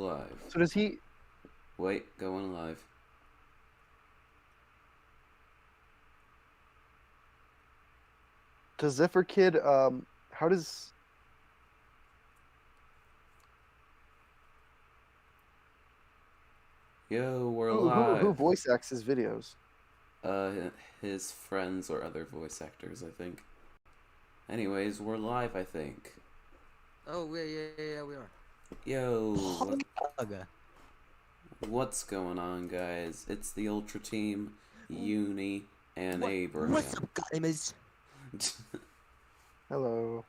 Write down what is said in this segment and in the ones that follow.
live. So does he... Wait, going live. Does Zephyr Kid, how does... Yo, we're Who live. voice acts his videos? His friends or other voice actors, I think. Anyways, we're live, I think. Oh, yeah, we are. Yo, what's going on, guys? It's the Ultra Team, Uni, and Abraham. What's up, gamers? Hello.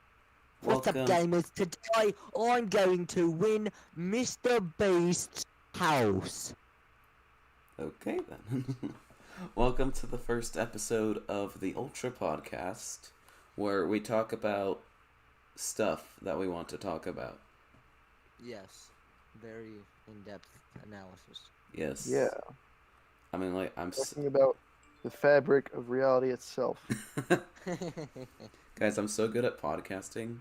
What's up, gamers? Today, I'm going to win Mr. Beast's house. Okay, then. Welcome to the first episode of the TheUltraPodcast, where we talk about stuff that we want to talk about. Yes, very in-depth analysis. Yes. Yeah. I mean, like, I'm Talking about the fabric of reality itself. Guys, I'm so good at podcasting.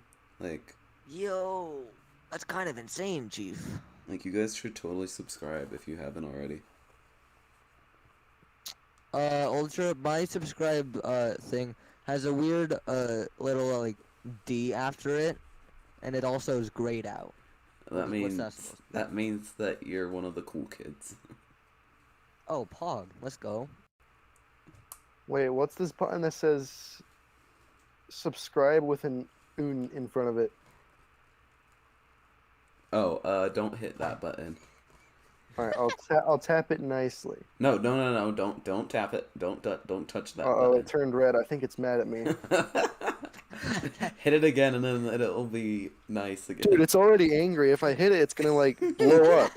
Yo, that's kind of insane, Chief. You guys should totally subscribe if you haven't already. Ultra, my subscribe thing has a weird little D after it, and it also is grayed out. That means what's that supposed to be? that means that you're one of the cool kids. Oh, Pog, let's go. Wait, what's this button that says subscribe with an un in front of it? Oh, don't hit that button. All right, I'll tap it nicely. No, don't tap it. Don't touch that Oh, it button. turned red. I think it's mad at me. Hit it again, and then it'll be nice again. Dude, it's already angry. If I hit it, it's gonna blow up.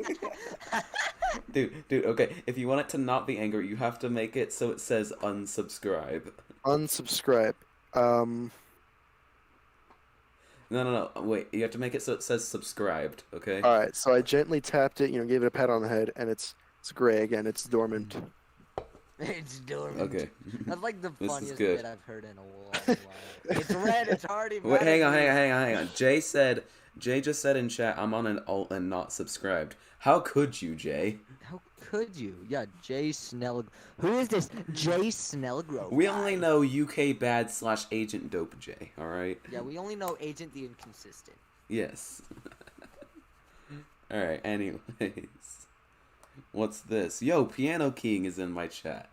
Dude, okay. If you want it to not be angry, you have to make it so it says unsubscribe. Unsubscribe. No. Wait, you have to make it so it says subscribed, okay? All right, so I gently tapped it, gave it a pat on the head, and it's gray again. It's dormant. It's dormant. Okay. That's like the This is funniest good. bit I've heard in a while. It's red. It's already. Wait, hang on. mad at me. Jay just said in chat, I'm on an alt and not subscribed. How could you, Jay? How could you? Yeah, Jay Snell. Who is this? Jay Snellgrove. We guy? only know UK bad / Agent Dope Jay, alright? Yeah, we only know Agent the Inconsistent. Yes. Alright, anyways. What's this? Yo, Piano King is in my chat.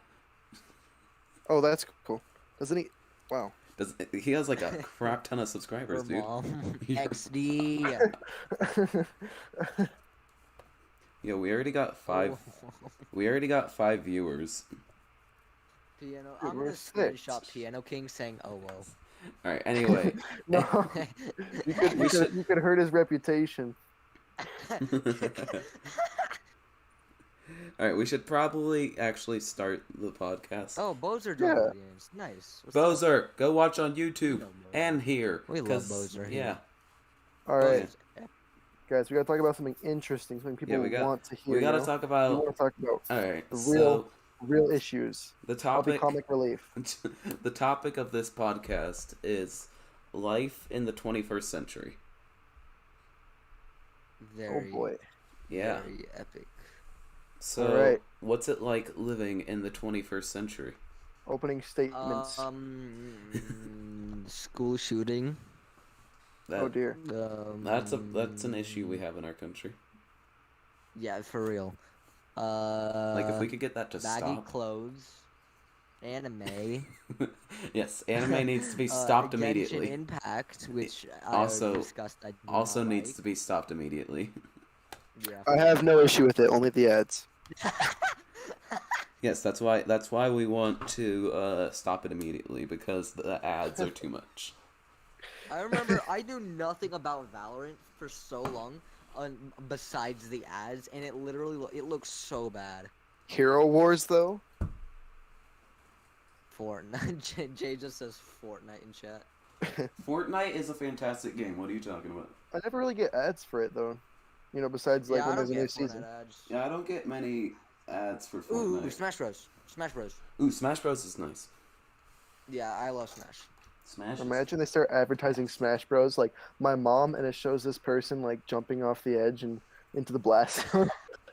Oh, that's cool. Doesn't he? Wow. He has like a crap ton of subscribers, Or dude. Mom. XD. Yo, we already got five. We already got 5 viewers. Piano. Dude, I'm we're gonna six. screenshot Piano King saying, "Oh whoa." All right. Anyway, No, you could hurt his reputation. all right. We should probably actually start the podcast. Oh, Bozer Yeah. joined the games. Nice. What's up? Bozer, go watch on YouTube love Bozer. and here. We love 'cause- Bozer Yeah. here. All right, Bozer's epic. guys, we gotta talk about something interesting, something people want to hear. We gotta you know? talk We about. want to talk about All right. the So real issues. the I'll be topic. comic relief. The topic of this podcast is life in the 21st century. Very, Oh boy. Yeah. very epic. So, All right. what's it like living in the 21st century? Opening statements. School shooting. Oh dear. That's an issue we have in our country. Yeah, for real. If we could get that to baggy stop. clothes, anime, Yes, anime needs to be stopped Genshin immediately. Impact, which Also- I discussed. I do Also not needs like. to be stopped immediately. Yeah. I have no issue with it. Only the ads. Yes, that's why we want to stop it immediately, because the ads are too much. I remember I knew nothing about Valorant for so long, besides the ads, and it literally it looks so bad. Hero Wars though. Fortnite. Jay just says Fortnite in chat. Fortnite is a fantastic game. What are you talking about? I never really get ads for it though. Besides Yeah, I when don't there's a get new Fortnite season. ads. Yeah, I don't get many ads for Ooh, Fortnite. Smash Bros. Smash Bros. Ooh, Smash Bros is nice. Yeah, I love Smash. Smash. Imagine they start advertising Smash Bros. Like my mom, and it shows this person like jumping off the edge and into the blast.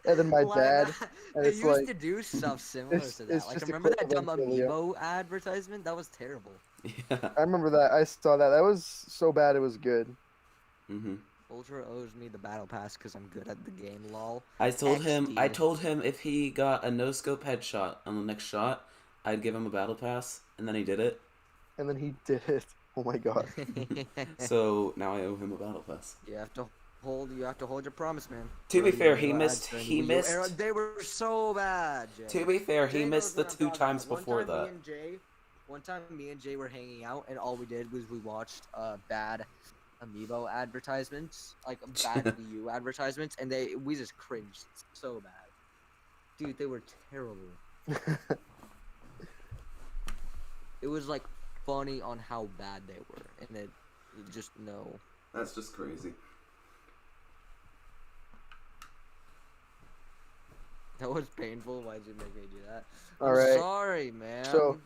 And then my dad, and I it's used like to do stuff similar to that. it's Like, just a remember clip that of dumb Angelio. amiibo advertisement? That was terrible. Yeah. I remember that. I saw that. That was so bad it was good. Mhm. Ultra owes me the battle pass because I'm good at the game. Lol. I told XD. him if he got a no scope headshot on the next shot, I'd give him a battle pass, and then he did it. And then he did it. Oh my god. So now I owe him a battle pass. You have to hold your promise, man. To be Early fair, amiibo ads during the Wii U era, missed. they were so bad, Jay. To be fair, he Jay missed knows the what I'm two talking times about. before that. One time me and Jay were hanging out, and all we did was we watched bad amiibo advertisements, like bad Wii U advertisements, and we just cringed so bad. Dude, they were terrible. It was like funny on how bad they were, and it just no. That's just crazy. That was painful. Why'd you make me do that? All I'm right. sorry, man. So,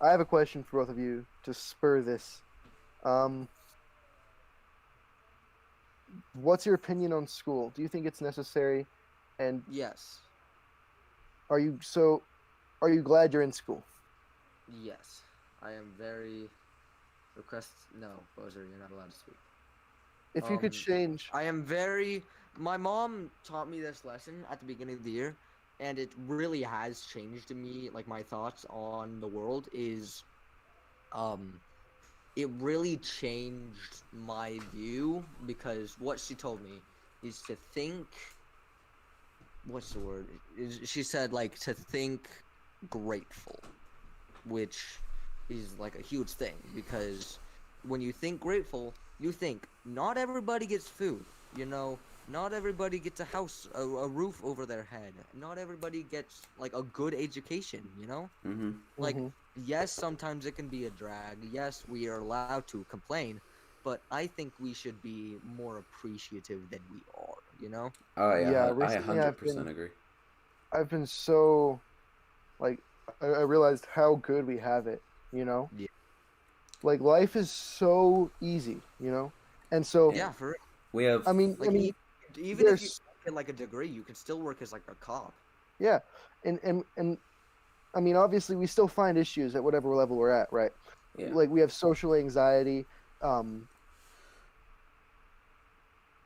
I have a question for both of you to spur this. What's your opinion on school? Do you think it's necessary? And yes, are you glad you're in school? yes, I am very. No, Bozer, you're not allowed to speak. If you could change, I am very. My mom taught me this lesson at the beginning of the year, and it really has changed me. Like my thoughts on the world is, it really changed my view because what she told me is to think. What's the word? She said like to think grateful, which is like a huge thing because when you think grateful, you think not everybody gets food, you know, not everybody gets a house, a roof over their head, not everybody gets like a good education, you know? Mm-hmm. Like, yes, sometimes it can be a drag. Yes, we are allowed to complain, but I think we should be more appreciative than we are, you know? Oh yeah, I recently 100% agree. I've been so, like, I realized how good we have it, you know? Yeah. Like, life is so easy, you know? And so, Yeah, for We have. I mean, like even if you there's, get like a degree, you can still work as like a cop. yeah. And I mean, obviously, we still find issues at whatever level we're at, right? Yeah. Like, we have social anxiety. Yeah,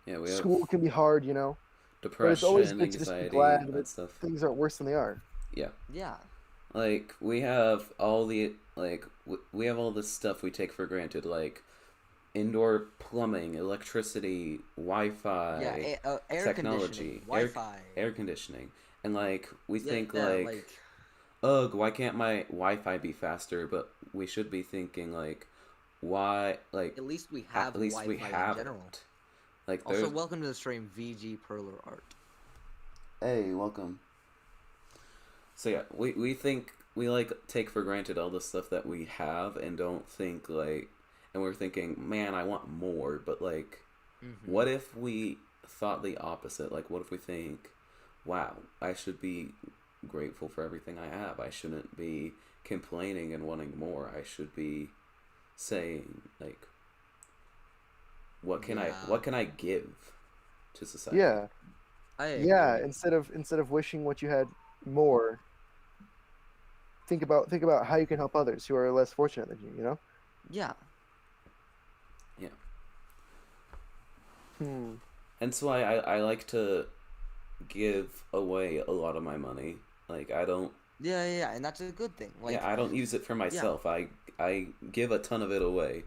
we have School can be hard, you know? depression, But it's always good to just be anxiety, glad that that stuff. things aren't worse than they are. Yeah. Yeah. Like we have all the we have all this stuff we take for granted, like indoor plumbing, electricity, Wi-Fi, air technology, Wi-Fi, air conditioning, and like we think yeah, like, ugh, why can't my Wi-Fi be faster? But we should be thinking like, why? Like at least we have Wi-Fi in general. It. Like also, welcome to the stream, VG Perler Art. Hey, welcome. So yeah, we think we like take for granted all the stuff that we have and don't think like, and we're thinking, man, I want more. But like, what if we thought the opposite? Like, what if we think, wow, I should be grateful for everything I have. I shouldn't be complaining and wanting more. I should be saying like, what can I give to society? Yeah. Yeah. Instead of wishing what you had more, think about how you can help others who are less fortunate than you know? Yeah. Yeah. And so I like to give away a lot of my money. Like I don't. Yeah, and that's a good thing. Like, yeah, I don't use it for myself. Yeah. I give a ton of it away.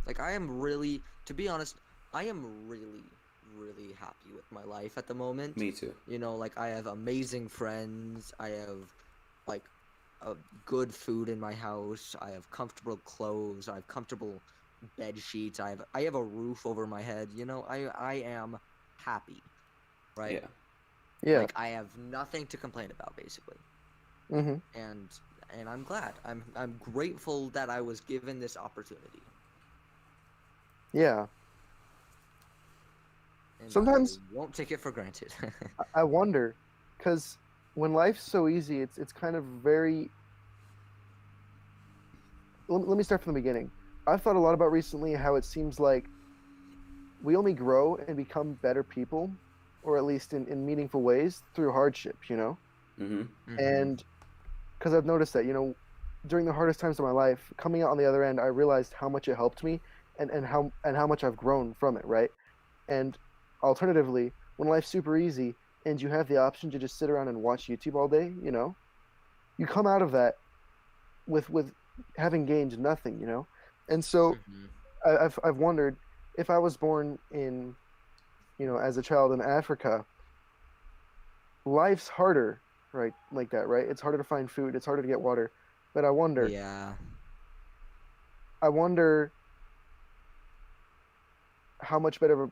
Like I am really, to be honest, I am really, really happy with my life at the moment. Me too. You know, like I have amazing friends. I have like a good food in my house. I have comfortable clothes. I have comfortable bed sheets. I have a roof over my head. You know, I am happy, right? Yeah. Like I have nothing to complain about, basically. And I'm glad. I'm grateful that I was given this opportunity. Yeah. And sometimes I won't take it for granted. I wonder, because when life's so easy, it's kind of very. Let me start from the beginning. I've thought a lot about recently how it seems like we only grow and become better people or at least in meaningful ways through hardship, you know. Mm-hmm. Mm-hmm. And because I've noticed that, you know, during the hardest times of my life, coming out on the other end, I realized how much it helped me, and how much I've grown from it, right? And alternatively, when life's super easy and you have the option to just sit around and watch YouTube all day, you know, you come out of that with having gained nothing, you know. And so Mm-hmm. I've wondered if I was born in, you know, as a child in Africa, life's harder, right? Like that, right? It's harder to find food, it's harder to get water. But Yeah. I wonder how much better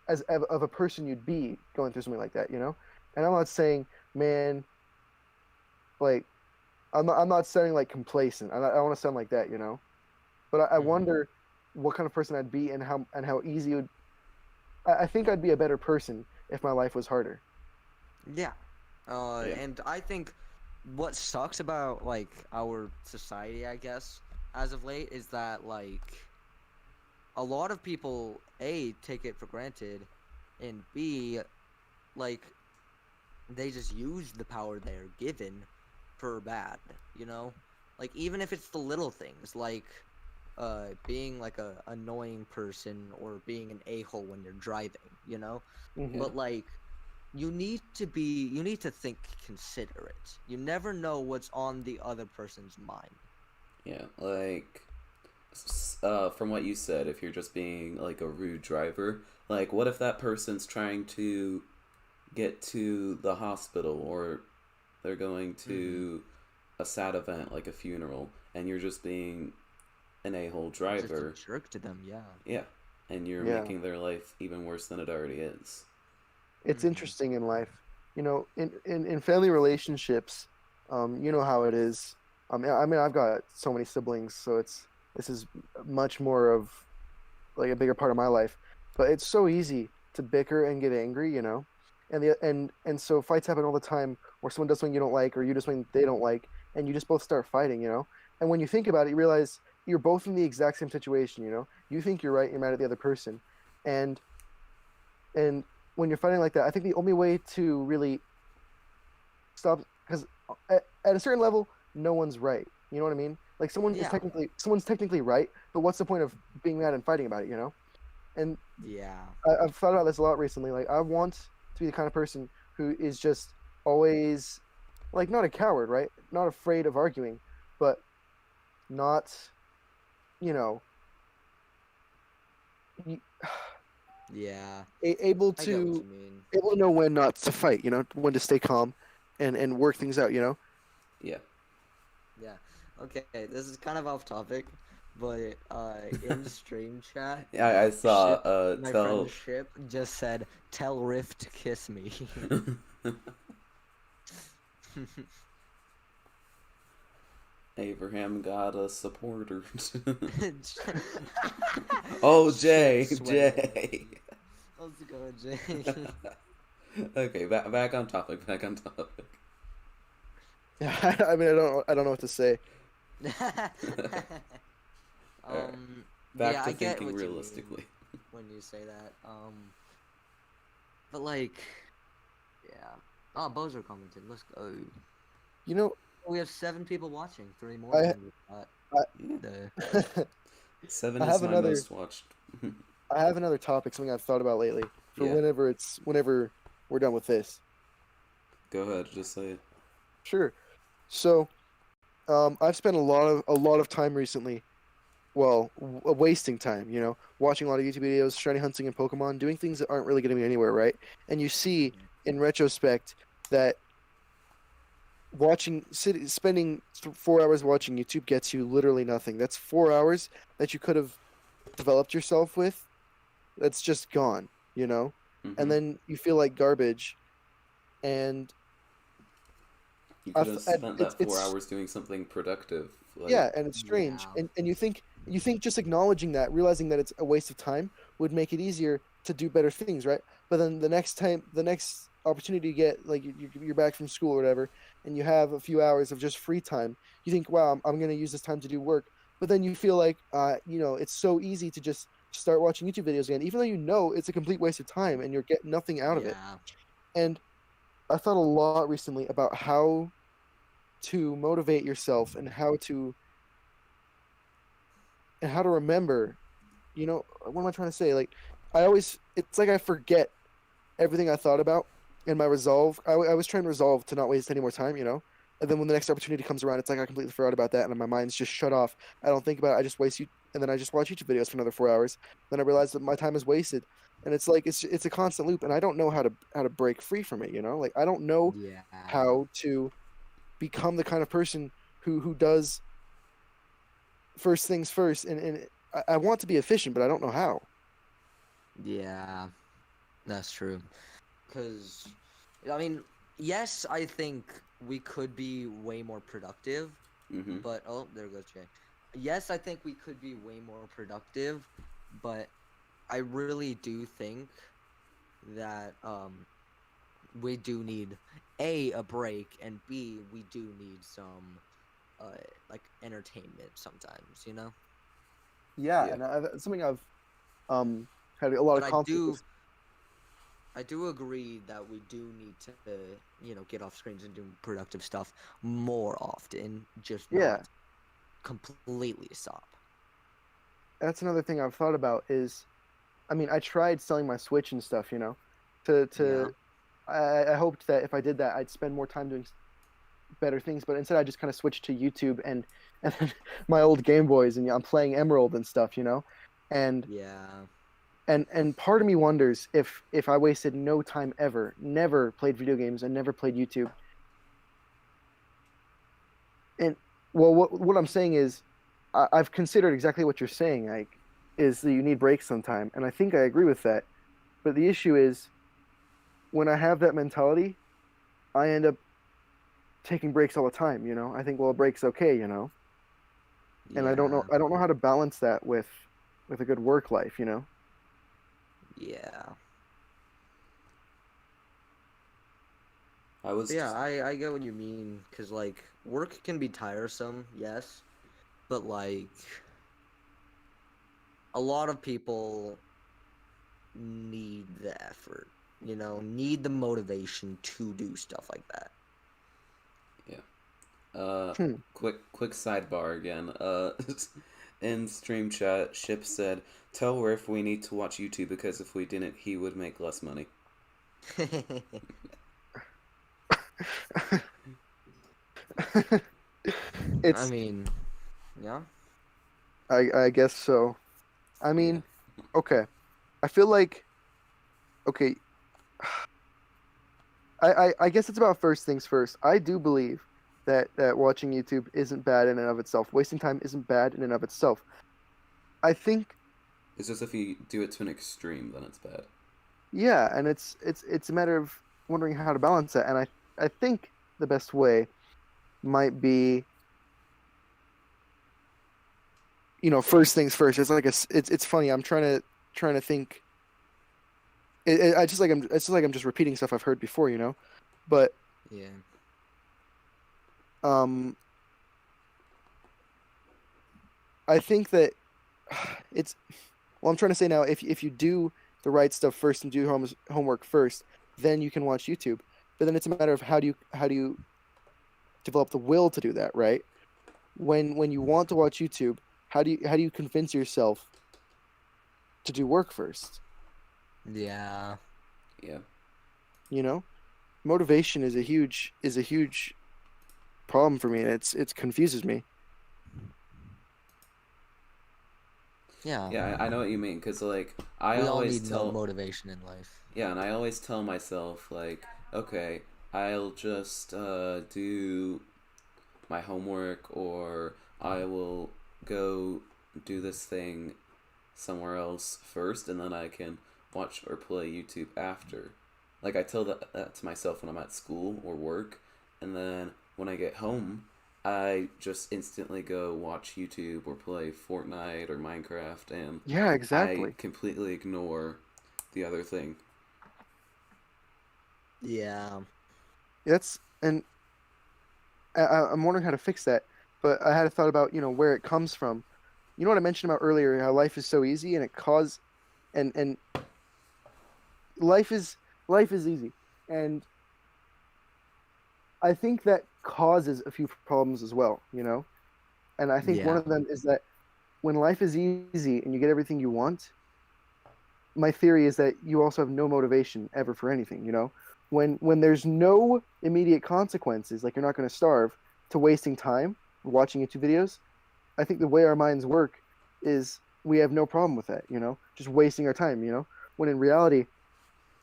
of a person you'd be going through something like that, you know? And I'm not saying, man, like I'm not sounding like complacent. I don't want to sound like that, you know. But I Mm-hmm. wonder what kind of person I'd be, and how easy it would. I think I'd be a better person if my life was harder. Yeah. Yeah. And I think what sucks about like our society, I guess, as of late, is that like a lot of people A take it for granted, and B like they just use the power they're given for bad, you know? Like even if it's the little things, like being like a annoying person or being an a-hole when you're driving, you know? Hmm. Yeah. But like you need to think considerate. You never know what's on the other person's mind. Yeah. Like, from what you said, if you're just being like a rude driver, like, what if that person's trying to get to the hospital, or they're going Mm-hmm. to a sad event like a funeral, and you're just being an a-hole Just a driver? jerk to them, yeah. Yeah. And you're Yeah, making their life even worse than it already is. it's Mm-hmm. interesting in life, you know, in family relationships. You know how it is. I mean, I've got so many siblings, so this is much more of like a bigger part of my life. But it's so easy to bicker and get angry, you know, and so fights happen all the time, or someone does something you don't like, or you do something they don't like, and you just both start fighting, you know. And when you think about it, you realize you're both in the exact same situation, you know. You think you're right, you're mad at the other person, and and when you're fighting like that, I think the only way to really stop, because at a certain level, no one's right. You know what I mean? Like Yeah. someone's technically right, but what's the point of being mad and fighting about it? You know? And Yeah. I've thought about this a lot recently. Like I want to be the kind of person who is just always like not a coward, right? Not afraid of arguing, but not, you know, Yeah. able I get what to you mean. know when not to fight. You know, when to stay calm and work things out. You know? Yeah. Yeah. Okay, this is kind of off topic, but in the stream chat, Yeah, I saw Ship, my friend tell Ship just said, "Tell Riff to kiss me." Abraham got a supporter. Oh, Ship Jay, sweating. Jay. Let's go, Jay. Okay, back on topic. Back on topic. Yeah. I mean, I don't know what to say. All right, But back yeah, to I get thinking what you mean realistically. when you say that. But like, yeah. Oh, Bozer commented. Let's go. You know, We have 7 people watching. 3 more I than we thought. Yeah, The 7 I is have my another most watched. I have another topic, something I've thought about lately. For Yeah, whenever we're done with this. go ahead, just say it. Sure. So, I've spent a lot of time recently, well, wasting time, you know, watching a lot of YouTube videos, shiny hunting and Pokemon, doing things that aren't really getting me anywhere, right? And you see Mhm. in retrospect that spending 4 hours watching YouTube gets you literally nothing. That's 4 hours that you could have developed yourself with. That's just gone, you know? And Mm-hmm. then you feel like garbage. And You could have and spent that four it's hours doing something productive. Like, yeah, and it's strange. Yeah. And you think just acknowledging that, realizing that it's a waste of time would make it easier to do better things, right? But then the next opportunity you get, like you're back from school or whatever, and you have a few hours of just free time, you think, wow, I'm going to use this time to do work. But then you feel like, you know, it's so easy to just start watching YouTube videos again, even though you know it's a complete waste of time and you're getting nothing out of it. Yeah. And I thought a lot recently about how to motivate yourself and how to remember. What am I trying to say? Like, it's like I forget everything I thought about and my resolve. I was trying to resolve to not waste any more time, and then when the next opportunity comes around, it's like I completely forgot about that, and my mind's just shut off. I don't think about it. I just waste you, and then I just watch YouTube videos for another 4 hours. Then I realize that my time is wasted, and it's like it's a constant loop, and I don't know how to break free from it. Like I don't know Yeah. how to become the kind of person who does first things first, and I want to be efficient, but I don't know how. Yeah. That's true. Because, I mean, yes, I think we could be way more productive, Mm-hmm. but oh, there goes Jay. Yes, I think we could be way more productive, but I really do think that we do need a break, and B, we do need some like entertainment sometimes. Yeah, Yeah. and something I've had a lot But of conflict with. I do agree that we do need to, get off screens and do productive stuff more often, just Yeah, not completely stop. that's another thing I've thought about is, I mean, I tried selling my Switch and stuff, to Yeah. I hoped that if I did that, I'd spend more time doing better things, but instead I just kind of switched to YouTube and my old Game Boys, and I'm playing Emerald and stuff, and Yeah. and part of me wonders if I wasted no time ever, never played video games and never played YouTube. And well, what I'm saying is, I've considered exactly what you're saying, like, is that you need breaks sometime, and I think I agree with that. But the issue is, when I have that mentality, I end up taking breaks all the time. I think, well, a break's okay, and Yeah. I don't know how to balance that with a good work life. Yeah. I was. Yeah, I get what you mean, because, like, work can be tiresome, yes, but, like, a lot of people need the effort, need the motivation to do stuff like that. Yeah. Hmm. Quick sidebar again. In stream chat, Ship said, "Tell Riff we need to watch YouTube because if we didn't, he would make less money." I It's mean, yeah. I guess so. I Yeah. mean, okay. I feel like, okay. I guess it's about first things first. I do believe that watching YouTube isn't bad in and of itself. Wasting time isn't bad in and of itself. I think, It's just if you do it to an extreme, then it's bad. yeah, and it's a matter of wondering how to balance that. And I think the best way might be, first things first. It's like it's funny. I'm trying to think. It's just like I'm just repeating stuff I've heard before, but Yeah. um, I think that it's well, I'm trying to say now, if you do the right stuff first and do homework first, then you can watch YouTube. But then it's a matter of how do you develop the will to do that, right? When you want to watch YouTube, how do you convince yourself to do work first? Yeah. Yeah. You know, motivation is a huge problem for me, and it confuses me. Yeah. Yeah, I know what you mean, because, like, I We all always need tell. motivation in life. Yeah, and I always tell myself, like, okay, I'll just do my homework, or I will go do this thing somewhere else first, and then I can watch or play YouTube after. Like, I tell that to myself when I'm at school or work, and then when I get home, I just instantly go watch YouTube or play Fortnite or Minecraft, and Yeah, I exactly. completely ignore the other thing. Yeah. That's and I'm wondering how to fix that. But I had a thought about where it comes from. you know what I mentioned about earlier, how life is so easy and it cause and life is life is easy. And I think that causes a few problems as well, you know? And I think one Yeah. of them is that when life is easy and you get everything you want, my theory is that you also have no motivation ever for anything, you know? When there's no immediate consequences, like you're not going to starve, to wasting time watching YouTube videos, I think the way our minds work is we have no problem with that, you know? Just wasting our time, you know? When in reality,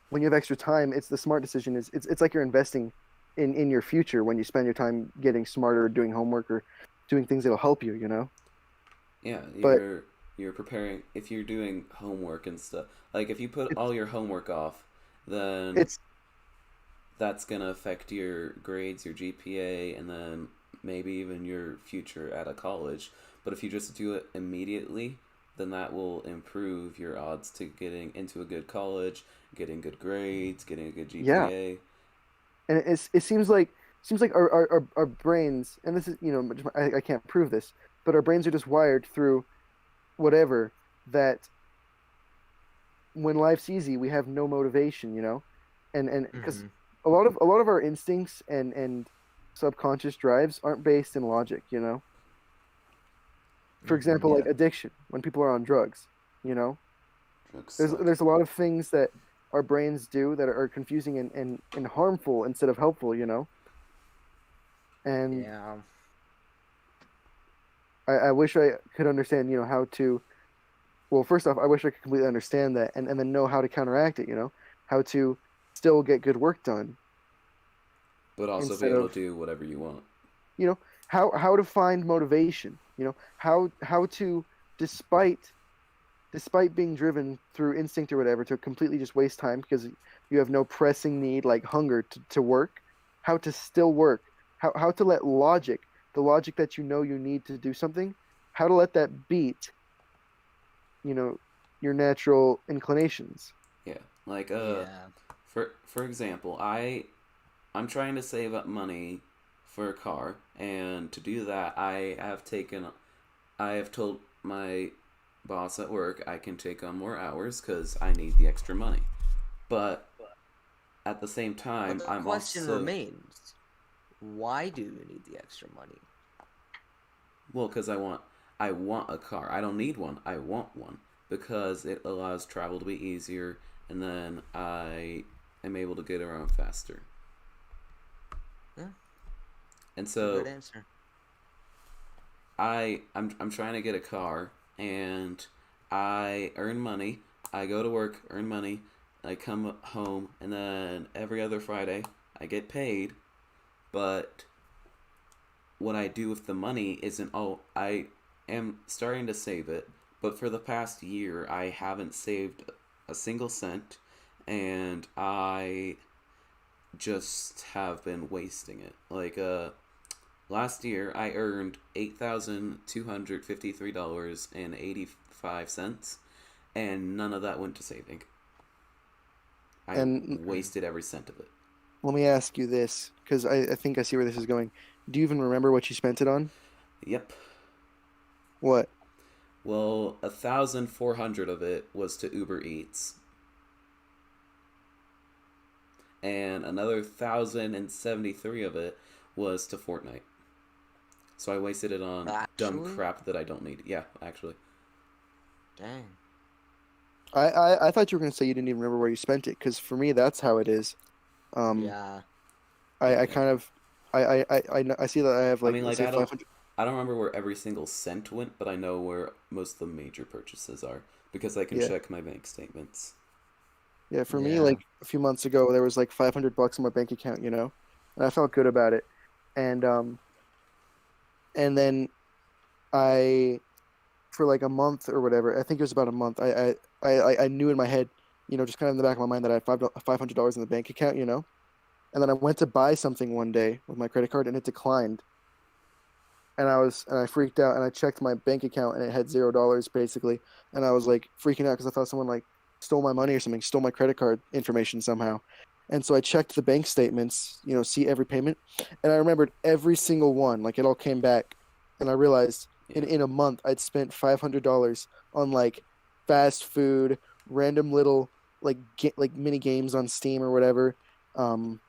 when you have extra time, it's the smart decision is it's like you're investing in your future when you spend your time getting smarter, doing homework or doing things that'll help you, you know? Yeah, But you're preparing if you're doing homework and stuff. Like if you put all your homework off, then it's that's gonna affect your grades, your GPA, and then maybe even your future at a college. But if you just do it immediately, then that will improve your odds to getting into a good college, getting good grades, getting a good yeah, GPA. and it seems like our brains, and this is, you know, I can't prove this, but our brains are just wired through whatever that when life's easy, we have no motivation, you know, and because Hmm. a lot of our instincts and subconscious drives aren't based in logic, you know. For Hmm. example, like Yeah, addiction, when people are on drugs, you know, drugs suck. there's a lot of things that our brains do that are confusing and harmful instead of helpful, you know. And Yeah. I wish I could understand, you know, how to. Well, first off, I wish I could completely understand that and then know how to counteract it, you know, how to still get good work done But also be instead able to of, do whatever you want. you know, how to find motivation, you know, how to despite despite being driven through instinct or whatever to completely just waste time because you have no pressing need like hunger to work, how to still work, how to let logic, the logic that you know you need to do something, how to let that beat, you know, your natural inclinations. Yeah, like Yeah. for example, I'm trying to save up money for a car, and to do that, I have told my boss at work I can take on more hours because I need the extra money. But at the same But time, the I'm question also remains, why do you need the extra money? well because I want a car. I don't need one. I want one because it allows travel to be easier, and then I am able to get around faster. Yeah, And it's a good so answer. I'm trying to get a car, and I earn money. I go to work, earn money. I come home, and then every other Friday I get paid. But what I do with the money isn't. Oh, I am starting to save it, but for the past year I haven't saved a single cent, and I just have been wasting it. Like last year, I earned $8,253.85, and none of that went to saving. I And Mm. wasted every cent of it. let me ask you this, because I think I see where this is going. Do you even remember what you spent it on? Yep. What? Well, 1,400 of it was to Uber Eats, and another 1,073 of it was to Fortnite. So I wasted it on dumb Actually, crap that I don't need. Yeah, actually. dang. I thought you were going to say you didn't even remember where you spent it, because for me, that's how it is. Um, Yeah. I Yeah. kind of, I see that I have I like, mean, let's like say 500. I don't remember where every single cent went, but I know where most of the major purchases are because I can Yeah. check my bank statements. Yeah. For me, Yeah. like a few months ago, there was like $500 in my bank account, you know, and I felt good about it. And, and then I, for like a month or whatever, I think it was about a month, I knew in my head, you know, just kind of in the back of my mind that I had $500 in the bank account, you know, and then I went to buy something one day with my credit card and it declined. And I freaked out and I checked my bank account and it had $0 basically. And I was like freaking out because I thought someone like stole my money or something, stole my credit card information somehow. And so I checked the bank statements, you know, see every payment. And I remembered every single one, like it all came back. And I realized Yeah. in a month I'd spent $500 on like fast food, random little like mini games on Steam or whatever. Um,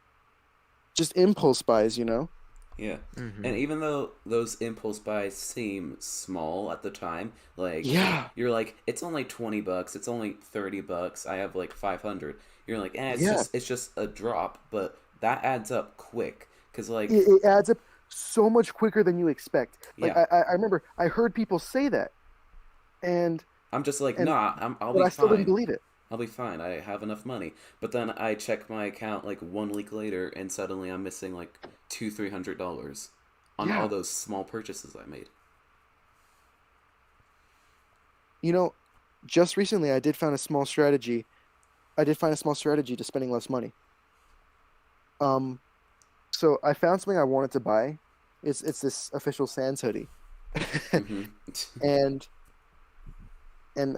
just impulse buys, you know? Yeah. And Mm-hmm. even though those impulse buys seem small at the time, like Yeah, you're like, it's only $20, it's only $30, I have like 500. You're like, yeah. it's just a drop, but that adds up quick. Cause like, It adds up so much quicker than you expect. Like yeah, I remember I heard people say that, and I'm just like, and nah, I'll but be I still didn't fine. believe it. I'll be fine. I have enough money. But then I check my account like 1 week later, and suddenly I'm missing like $200-$300 on all Yeah, those small purchases I made. you know, just recently I did find a small strategy. I did find a small strategy to spending less money. Um, so I found something I wanted to buy. It's this official Sans hoodie, Mm-hmm. and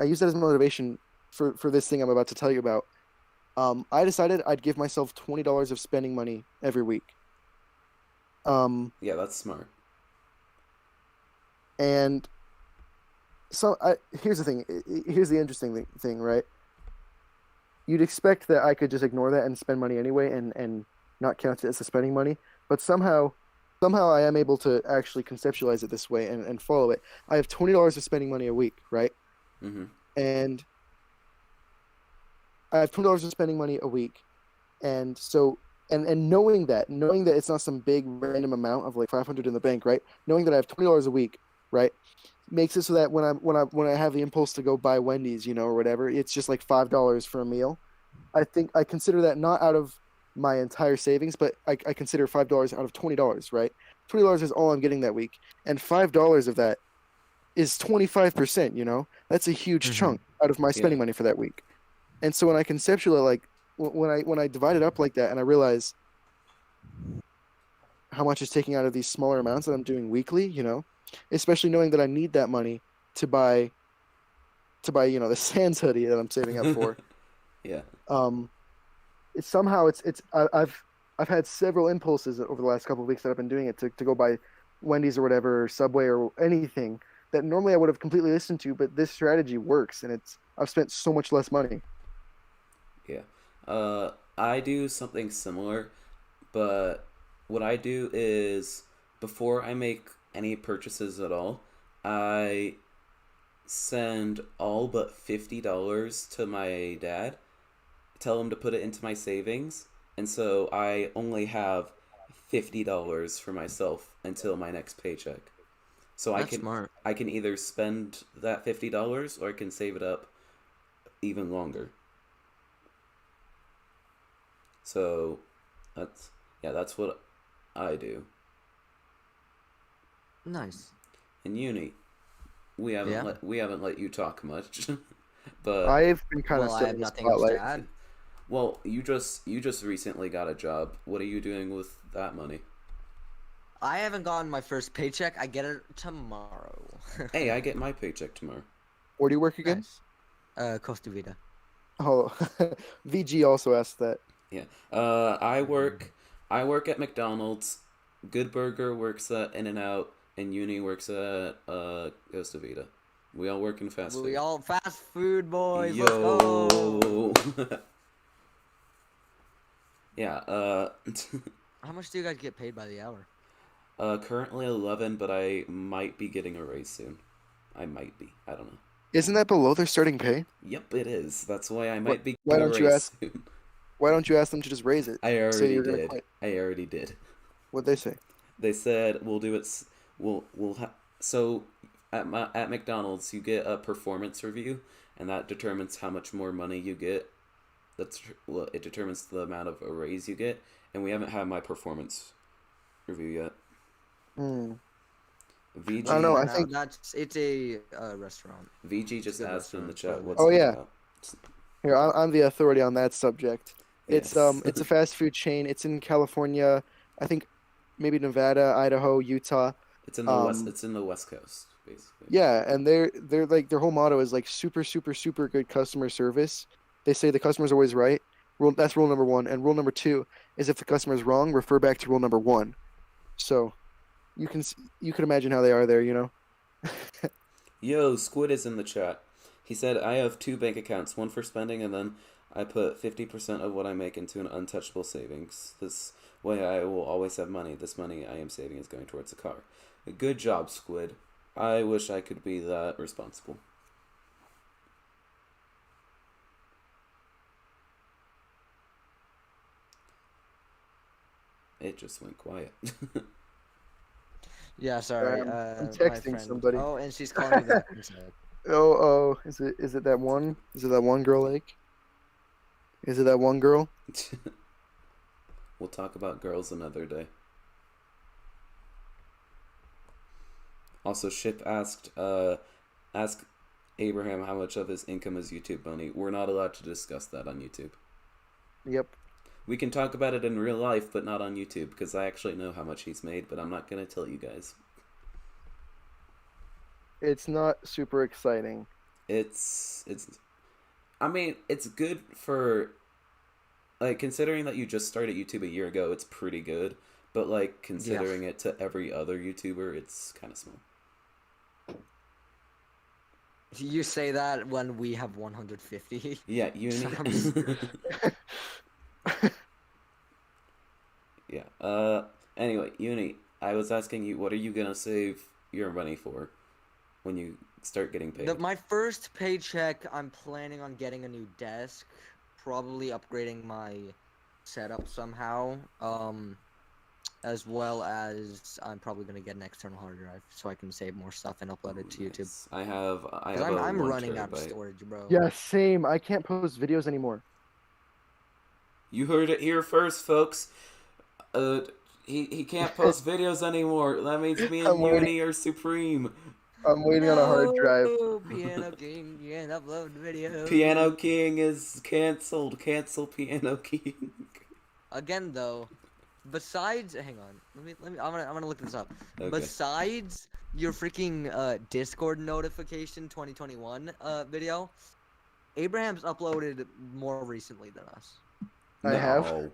I use that as motivation for this thing I'm about to tell you about. I decided I'd give myself $20 of spending money every week. Um, Yeah, that's smart. and here's the thing. Here's the interesting thing, right? You'd expect that I could just ignore that and spend money anyway, and not count it as a spending money. But somehow I am able to actually conceptualize it this way and follow it. I have $20 of spending money a week, right? Mm-hmm. And I have $20 of spending money a week, and so and knowing that it's not some big random amount of like 500 in the bank, right? Knowing that I have $20 a week, right, makes it so that when I have the impulse to go buy Wendy's, you know, or whatever, it's just like $5 for a meal. I think I consider that not out of my entire savings, but I consider $5 out of $20, right? $20 is all I'm getting that week, and $5 of that is 25%. You know, that's a huge Mm-hmm. chunk out of my Yeah. spending money for that week. And so when I conceptualize like when I divide it up like that, and I realize how much is taking out of these smaller amounts that I'm doing weekly, you know, especially knowing that I need that money to buy you know the Sans hoodie that I'm saving up for. Yeah. Um, I've had several impulses over the last couple of weeks that I've been doing it to go buy Wendy's or whatever, or Subway or anything that normally I would have completely listened to, but this strategy works, and I've spent so much less money. Yeah. I do something similar, but what I do is before I make any purchases at all, I send all but $50 to my dad, tell him to put it into my savings, and so I only have $50 for myself until my next paycheck. So That's smart. I can either spend that $50 or I can save it up even longer. So that's yeah, that's what I do. Nice. In uni, Yeah. we haven't let you talk much, but I've been kind of Well, I still have in the nothing else to spotlight. add. well, you just recently got a job. What are you doing with that money? I haven't gotten my first paycheck. I get it tomorrow. Hey, I get my paycheck tomorrow. Where do you work again? Nice. Costa Vida. Oh, VG also asked that. Yeah. I work at McDonald's. Good Burger works at In and Out, and Uni works at Costa Vida. We all work in fast We food. all fast food boys. Let's go. Yo. Yeah. How much do you guys get paid by the hour? Currently 11, but I might be getting a raise soon. I might be. I don't know. Isn't that below their starting pay? Yep, it is. That's why I What? might be Why getting a don't you raise ask? soon. Why don't you ask them to just raise it? I Say already you're gonna did. quit. I already did. What'd they say? They said we'll do it. So at McDonald's you get a performance review, and that determines how much more money you get. Well, it determines the amount of a raise you get, and we haven't had my performance review yet. Hmm. I don't VG know. Yeah, I no, think. it's a restaurant. VG It's a just good asked in the restaurant. chat So what's Oh it yeah. about. Here, I'm the authority on that subject. Yes. It's a fast food chain. It's in California. I think maybe Nevada, Idaho, Utah. It's in the west. Um, It's in the West Coast, basically. yeah, and they're like their whole motto is like super super super good customer service. They say the customer's always right. That's rule number one, and rule number two is if the customer's wrong, refer back to rule number one. So you can imagine how they are there, you know. Yo, Squid is in the chat. He said, I have 2 bank accounts, one for spending, and then I put 50% of what I make into an untouchable savings. This way I will always have money. This money I am saving is going towards a car. Good job, Squid. I wish I could be that responsible. It just went quiet. Yeah, sorry. I'm My texting friend. somebody. Oh, and she's calling me back. Oh, is it that one? Is it that one girl, like? Is it that one girl? We'll talk about girls another day. Also, Ship asked ask Abraham how much of his income is YouTube money. We're not allowed to discuss that on YouTube. Yep. We can talk about it in real life, but not on YouTube, because I actually know how much he's made, but I'm not going to tell you guys. It's not super exciting. I mean, it's good for, like, considering that you just started YouTube a year ago, it's pretty good, but, like, considering it to every other YouTuber, it's kind of small. You say that when we have 150. Yeah, Uni. Yeah. Anyway, Uni, I was asking you, what are you gonna save your money for when you start getting paid? My first paycheck, I'm planning on getting a new desk, probably upgrading my setup somehow. As well as I'm probably gonna get an external hard drive so I can save more stuff and upload it to YouTube. Nice. I have I'm a running out of 1 terabyte. storage, bro. Yeah, same. I can't post videos anymore. You heard it here first, folks. He can't post videos anymore. That means me and Uni are supreme. I'm waiting on a hard drive. Piano King can't upload video. Piano King is canceled. Cancel Piano King. Again, though, besides, hang on, let me. I'm gonna look this up. Okay. Besides your freaking Discord notification 2021 video, Abraham's uploaded more recently than us. I have.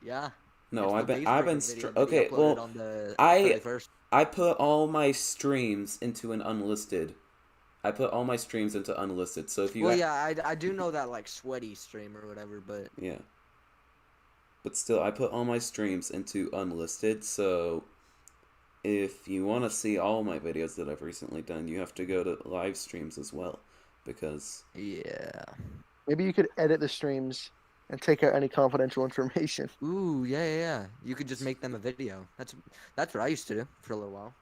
Yeah. No, I've been okay. Well, on the 31st. I put all my streams into an unlisted. So if you I do know that, like, sweaty stream or whatever, but yeah. But still, I put all my streams into unlisted, so if you want to see all my videos that I've recently done, you have to go to live streams as well, because yeah. Maybe you could edit the streams and take out any confidential information. Ooh, yeah. You could just make them a video. That's what I used to do for a little while.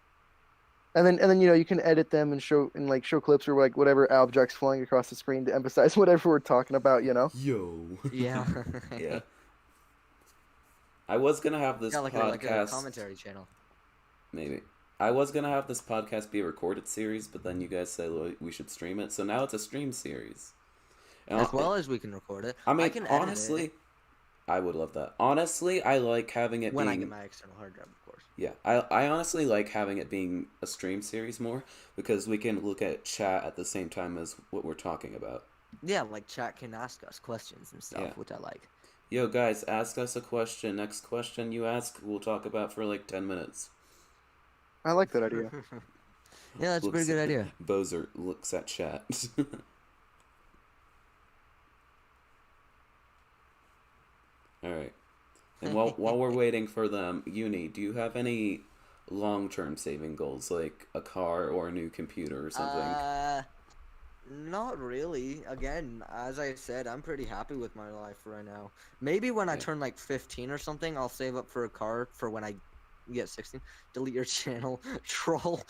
And then you can edit them and show clips or like whatever objects flying across the screen to emphasize whatever we're talking about. Yo. Yeah. Yeah. I was gonna have this podcast like a commentary channel. Maybe. I was gonna have this podcast be a recorded series, but then you guys said we should stream it, so now it's a stream series. And as well as we can record it. I mean, I can honestly, I would love that. Honestly, I like having it when being... I get my external hard drive, of course. Yeah, I honestly like having it being a stream series more, because we can look at chat at the same time as what we're talking about. Yeah, like chat can ask us questions and stuff, which I like. Yo, guys, ask us a question. Next question you ask, we'll talk about for like 10 minutes. I like that idea. Yeah, that's a pretty good idea. Bozer looks at chat. Alright. And while we're waiting for them, Uni, do you have any long-term saving goals, like a car or a new computer or something? Not really. Again, as I said, I'm pretty happy with my life right now. Maybe when I turn like 15 or something, I'll save up for a car for when I get 16. Delete your channel, troll.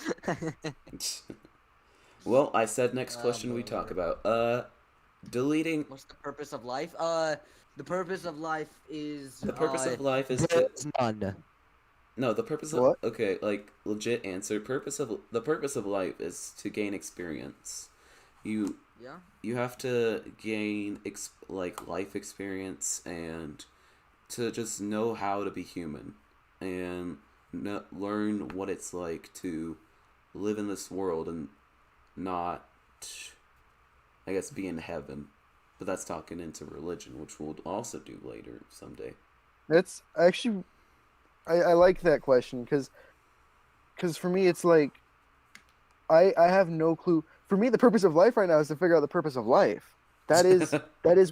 Well, I said next question we talk about. Deleting... What's the purpose of life? The purpose of life is... The purpose of life is none. No, the purpose of... What? Okay, like, legit answer. The purpose of life is to gain experience. You have to gain, life experience and to just know how to be human. And learn what it's like to live in this world and not, I guess, be in heaven. But that's talking into religion, which we'll also do later someday. That's actually, I like that question because for me it's like I have no clue. For me, the purpose of life right now is to figure out the purpose of life. That is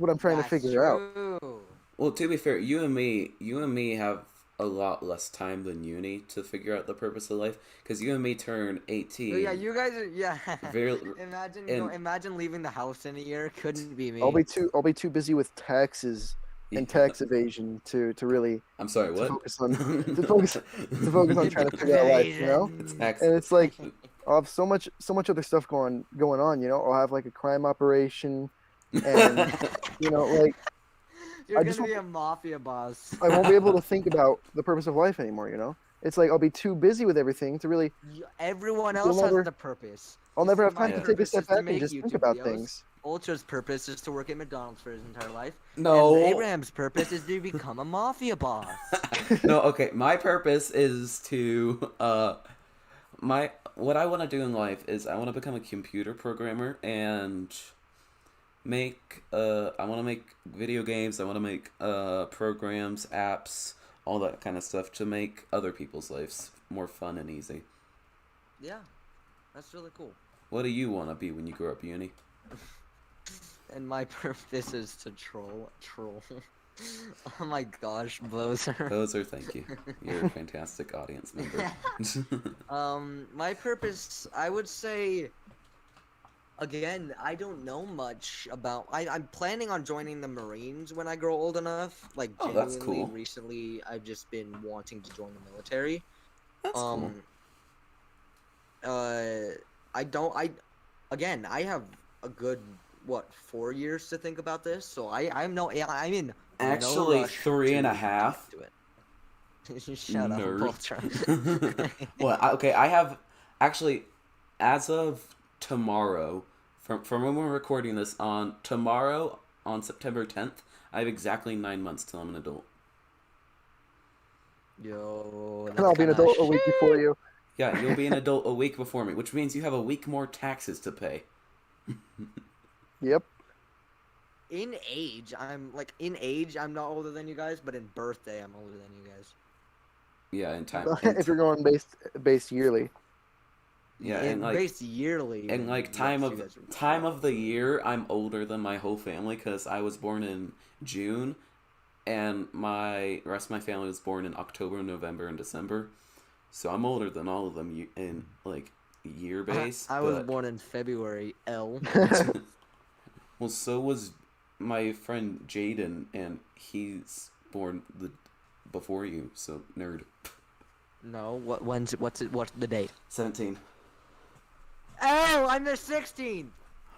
what I'm trying to That's figure out. true. Well, to be fair, you and me have a lot less time than uni to figure out the purpose of life, because you and me turn So 18 yeah, you guys are very and imagine leaving the house in a year. Couldn't be I'll me. be too busy with taxes and tax evasion to really I'm sorry, to what? focus on to focus to focus on trying to figure out life, you know? It's tax And it's like evasion. I'll have so much other stuff going on, you know? I'll have like a crime operation and you know, like You're I gonna just be a mafia boss. I won't be able to think about the purpose of life anymore, you know? It's like I'll be too busy with everything to really Everyone you'll else has never the purpose. I'll You never see, have my time to take a purpose step is to back and make just think YouTube about videos. things. Ultra's purpose is to work at McDonald's for his entire life. No. And Abraham's purpose is to become a mafia boss. No, okay. My purpose is to what I want to do in life is I want to become a computer programmer and make I want to make video games. I want to make programs, apps, all that kind of stuff to make other people's lives more fun and easy. Yeah, that's really cool. What do you want to be when you grow up, uni? And my purpose is to troll. Oh my gosh, Bowser. Bowser, thank you. You're a fantastic audience member. My purpose, I would say, again, I don't know much about. I'm planning on joining the Marines when I grow old enough. Like, Oh, that's genuinely, cool. recently, I've just been wanting to join the military. That's cool. Again, I have a good, 4 years to think about this, so I'm in Actually, no rush 3.5. to do it. Shut Nerd. up, Ultra. Well, okay, I have actually, as of tomorrow, from when we're recording this, on tomorrow, on September 10th, I have exactly 9 months till I'm an adult. Yo, And I'll be an adult a week before you. Yeah, you'll be an adult a week before me, which means you have a week more taxes to pay. Yep. In age, I'm not older than you guys, but in birthday, I'm older than you guys. Yeah, in time. If you're going based yearly. Yeah, and like based yearly. and like yes, time you guys are of the year, I'm older than my whole family because I was born in June, and my rest of my family was born in October, November, and December. So I'm older than all of them in like year base. I was born in February. Well, so was my friend Jaden, and he's born before you. So nerd. No, what's the date? 17. Oh, I'm the 16th.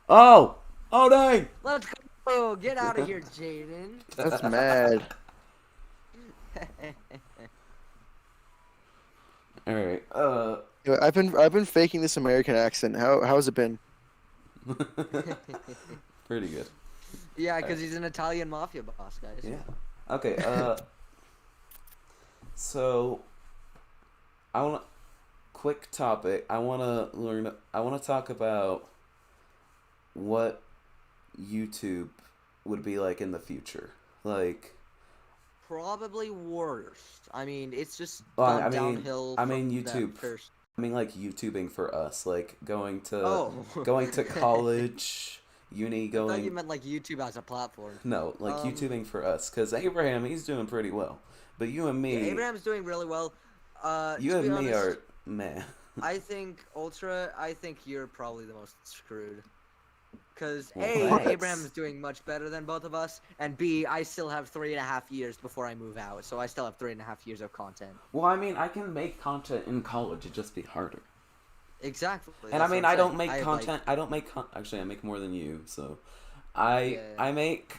Oh dang! Let's go. Get out of here, Jaden. That's mad. All right. Yeah, I've been faking this American accent. How's it been? Pretty good. Yeah, because he's an Italian mafia boss, guys. Yeah. Okay. So, quick topic. I want to talk about what YouTube would be like in the future. Like, Probably worst. I mean, it's just Well, gone I mean- downhill. I mean, from that YouTube. first. I mean, like YouTubing for us, like going to Oh. college, uni, I thought you going. meant like YouTube as a platform. No, like Um, YouTubing for us, because Abraham, he's doing pretty well, but you and Yeah, me, Abraham's doing really well. you To and be me honest, are meh. I think I think you're probably the most screwed. Because Well, A, thanks. Abraham's doing much better than both of us, and B, I still have 3.5 years before I move out, so I still have 3.5 years of content. Well, I mean, I can make content in college; it'd just be harder. Exactly. And I that's mean, what I I'm don't saying. make I have, content. I don't make actually, I make more than you. So, I make.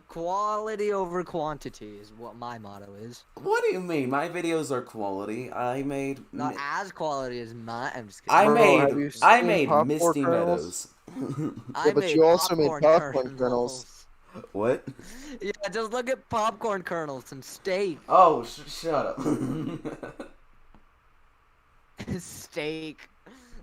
Quality over quantity is what my motto is. What do you mean? My videos are quality. I made. Not as quality as mine. I'm just I kidding. Bro, have you made seen Misty popcorn Meadows. I Yeah, but made you also made popcorn popcorn kernels. What? Yeah, just look at popcorn kernels and steak. Oh, shut up. Steak.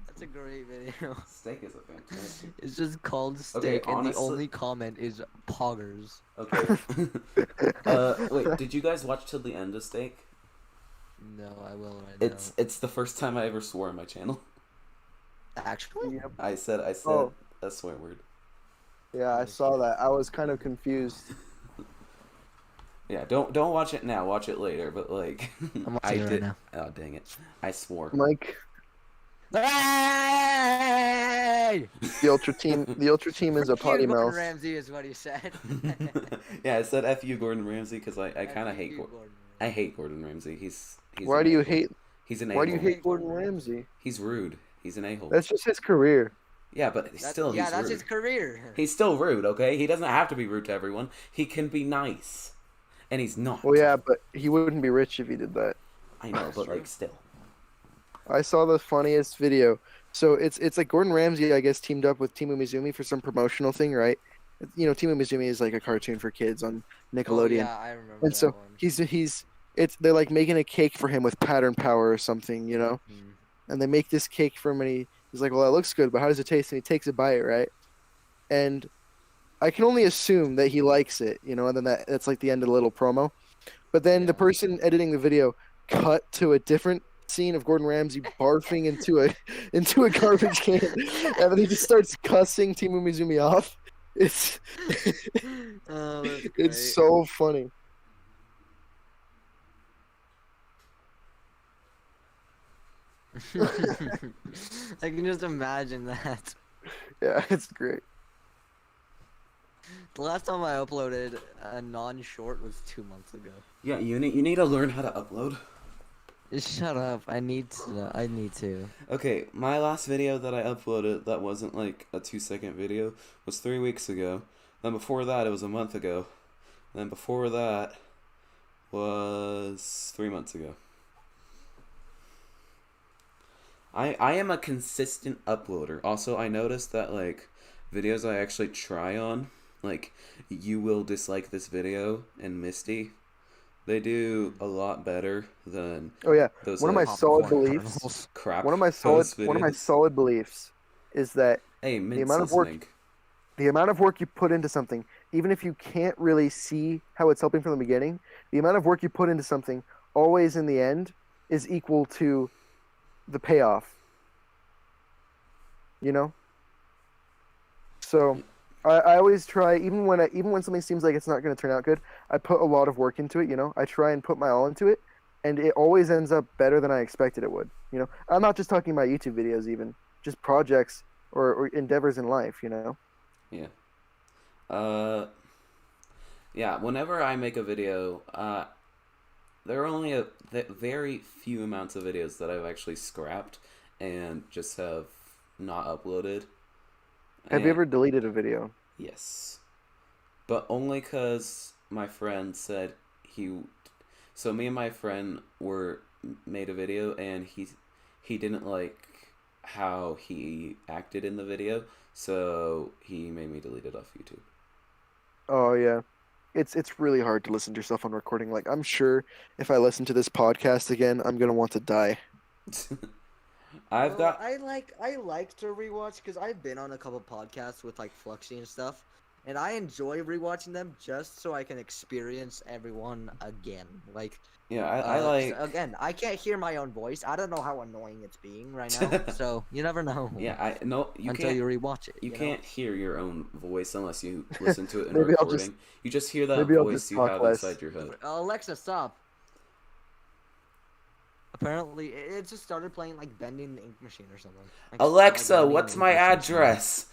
That's a great video. Steak is a fantastic. It's just called steak, Okay, and the honestly- only comment is poggers. Okay. Wait, did you guys watch till the end of Steak? No, I will right It's the first time I ever swore on my channel. Actually? Yep. I said Oh. a swear word. Yeah, I saw that. I was kind of confused. Yeah, don't watch it now. Watch it later. But like, I'm I watching it right did. now. Oh dang it! I swore. Mike, Hey! the Ultra Team is a Frick you, potty Gordon mouth. Ramsay is what he said. Yeah, I said F you, Gordon Ramsay, because I F kind of you, hate Gordon I Ramsay. hate Gordon Ramsay. He's Why an do you a-hole. hate He's an Why do you a-hole. hate Gordon Ramsay? He's rude. He's an a-hole. That's just his career. Yeah, but he's That's rude. his career. He's still rude, okay? He doesn't have to be rude to everyone. He can be nice. And he's Well, not. yeah, but he wouldn't be rich if he did that. I know, That's but true. like still. I saw the funniest video. So it's like Gordon Ramsay, I guess, teamed up with Timu Mizumi for some promotional thing, right? You know, Timu Mizumi is like a cartoon for kids on Oh Nickelodeon. yeah, I remember And that so one. they're like making a cake for him with pattern power or something, you know? Hmm. And they make this cake for him, and he's like, "Well, that looks good, but how does it taste?" And he takes a bite, right? And I can only assume that he likes it, you know. And then that's like the end of the little promo. But then the Yeah. person editing the video cut to a different scene of Gordon Ramsay barfing into a into a garbage can, and then he just starts cussing Timu Mizumi off. It's Oh, that's great. it's so funny. I can just imagine that. Yeah, it's great. The last time I uploaded a non-short was 2 months ago. Yeah, you need to learn how to upload. Shut up. I need to. Okay, my last video that I uploaded that wasn't like a 2-second video was 3 weeks ago. Then before that it was a month ago. Then before that was 3 months ago. I am a consistent uploader. Also, I noticed that like videos I actually try on, like You Will Dislike This Video and Misty, they do a lot better than Oh yeah, those one of my like, solid beliefs. crap One of my post videos. solid beliefs is that Hey, the Mint's amount of work listening. the amount of work you put into something, even if you can't really see how it's helping from the beginning, the amount of work you put into something always in the end is equal to the payoff. You know? So I always try, even when something seems like it's not going to turn out good, I put a lot of work into it, you know? I try and put my all into it, and it always ends up better than I expected it would, you know? I'm not just talking about YouTube videos even, just projects or endeavors in life, you know? Yeah. Yeah, whenever I make a video, there are only very few amounts of videos that I've actually scrapped and just have not uploaded. Have you And- ever deleted a video? Yes. But only because my friend said he... So me and my friend made a video, and he didn't like how he acted in the video, so he made me delete it off YouTube. Oh yeah. It's really hard to listen to yourself on recording. Like I'm sure if I listen to this podcast again, I'm gonna want to die. I've got... I like to rewatch because I've been on a couple podcasts with like Fluxy and stuff, and I enjoy rewatching them just so I can experience everyone again. Like, Yeah, I like... again, I can't hear my own voice. I don't know how annoying it's being right now, so you never know. Yeah, I no, you until can't. you rewatch it. You know? can't hear your own voice unless you listen to it in Maybe I'll recording. You just hear that maybe I'll voice just you talk have less. inside your head. Alexa, stop. Apparently, it just started playing like Bending the Ink Machine or something. Like, Alexa, Bending the what's Ink my Machine or address?